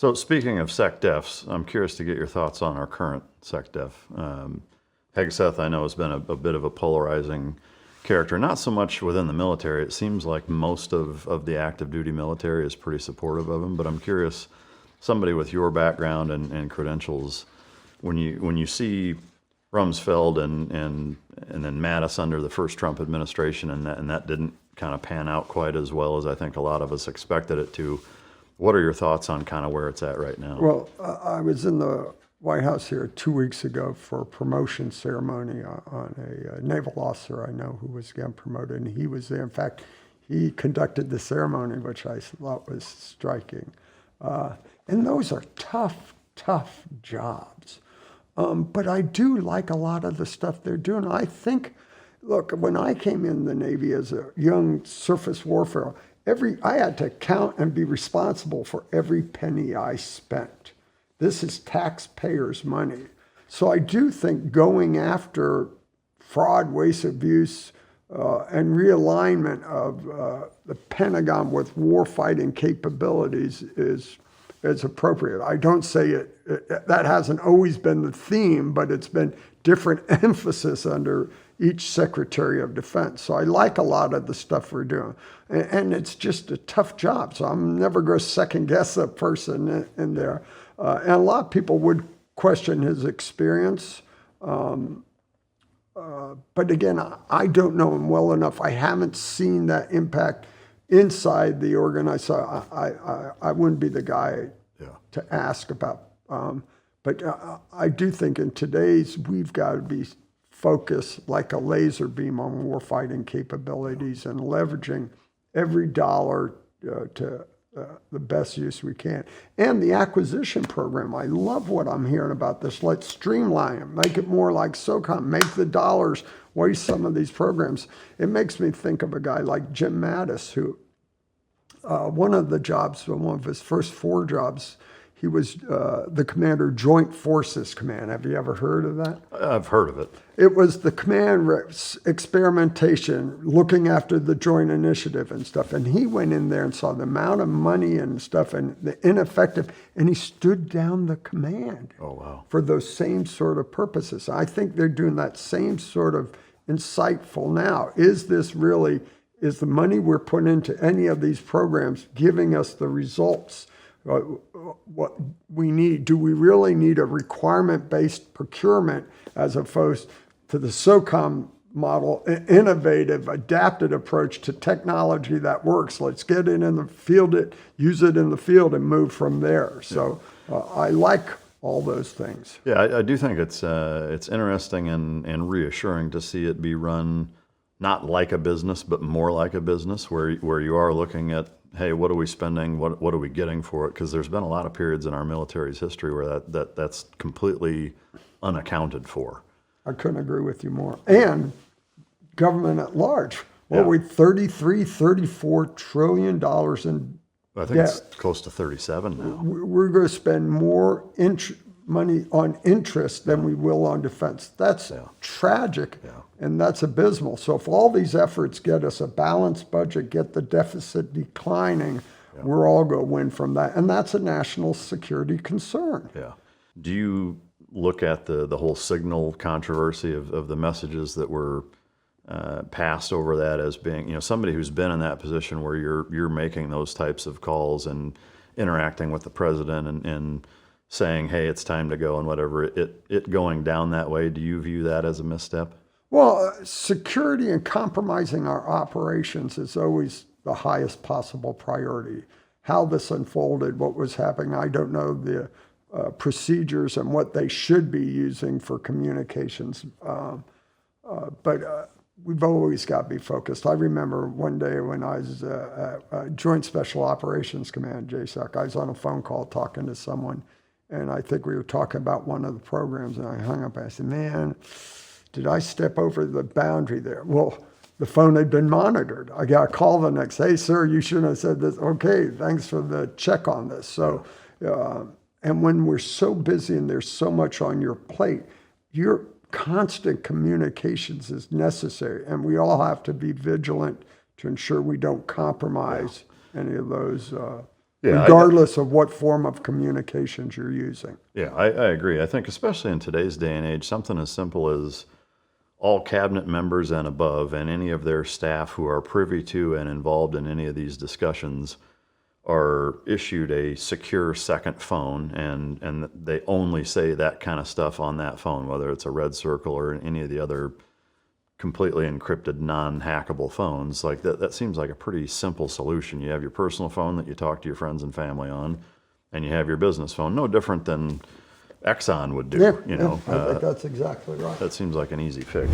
So speaking of SecDefs, I'm curious to get your thoughts on our current SecDef. Hegseth, I know, has been a bit of a polarizing character, not so much within the military. It seems like most of the active duty military is pretty supportive of him, but I'm curious, somebody with your background and credentials, when you see Rumsfeld and then Mattis under the first Trump administration, and that didn't kind of pan out quite as well as I think a lot of us expected it to. What are your thoughts on kind of where it's at right now? Well, I was in the White House here 2 weeks ago for a promotion ceremony on a naval officer I know who was getting promoted, and he was there. In fact, he conducted the ceremony, which I thought was striking. And those are tough jobs. But I do like a lot of the stuff they're doing. I think, look, when I came in the Navy as a young surface warfare, I had to count and be responsible for every penny I spent. This is taxpayers' money. So I do think going after fraud, waste, abuse, and realignment of the Pentagon with warfighting capabilities is appropriate. I don't say that hasn't always been the theme, but it's been different emphasis under each Secretary of Defense. So I like a lot of the stuff we're doing. And it's just a tough job. So I'm never going to second guess a person in there. And a lot of people would question his experience. But again, I don't know him well enough. I haven't seen that impact inside the organization. So I wouldn't be the guy to ask about. But I do think in today's, we've got to be focused like a laser beam on warfighting capabilities and leveraging every dollar to the best use we can. And the acquisition program, I love what I'm hearing about this. Let's streamline it, make it more like SOCOM, make the dollars waste some of these programs. It makes me think of a guy like Jim Mattis, who one of the jobs, one of his first 4 jobs, he was the commander, Joint Forces Command. Have you ever heard of that? I've heard of it. It was the command experimentation, looking after the joint initiative and stuff. And he went in there and saw the amount of money and stuff and the ineffective, and he stood down the command. Oh, wow. For those same sort of purposes. I think they're doing that same sort of insightful now. Is the money we're putting into any of these programs giving us the results what we need? Do we really need a requirement-based procurement as opposed to the SOCOM model, innovative, adapted approach to technology that works? Let's get it in the field, use it in the field, and move from there. So I like all those things. Yeah, I do think it's interesting and reassuring to see it be run not like a business, but more like a business, where you are looking at, hey, what are we spending? What are we getting for it? Because there's been a lot of periods in our military's history where that's completely unaccounted for. I couldn't agree with you more. And government at large. Well, we're $34 trillion in I think it's close to 37 now. We're going to spend more money on interest than we will on defense. That's tragic, and that's abysmal. So if all these efforts get us a balanced budget, get the deficit declining, we're all going to win from that. And that's a national security concern. Yeah. Do you look at the whole signal controversy of the messages that were passed over that as being, somebody who's been in that position where you're making those types of calls and interacting with the president and saying, hey, it's time to go and whatever, it going down that way, do you view that as a misstep? Well, security and compromising our operations is always the highest possible priority. How this unfolded, what was happening, I don't know the procedures and what they should be using for communications. But we've always got to be focused. I remember one day when I was at Joint Special Operations Command, JSOC, I was on a phone call talking to someone, and I think we were talking about one of the programs, and I hung up and I said, man, did I step over the boundary there? Well, the phone had been monitored. I got a call the next day, hey, sir, you shouldn't have said this. Okay, thanks for the check on this. So, and when we're so busy and there's so much on your plate, your constant communications is necessary, and we all have to be vigilant to ensure we don't compromise any of those Yeah, regardless of what form of communications you're using. Yeah, I agree. I think especially in today's day and age, something as simple as all cabinet members and above and any of their staff who are privy to and involved in any of these discussions are issued a secure second phone, and they only say that kind of stuff on that phone, whether it's a red circle or any of the other completely encrypted, non-hackable phones. Like that seems like a pretty simple solution. You have your personal phone that you talk to your friends and family on, and you have your business phone. No different than Exxon would do. Yeah, you know, I think that's exactly right. that seems like an easy fix.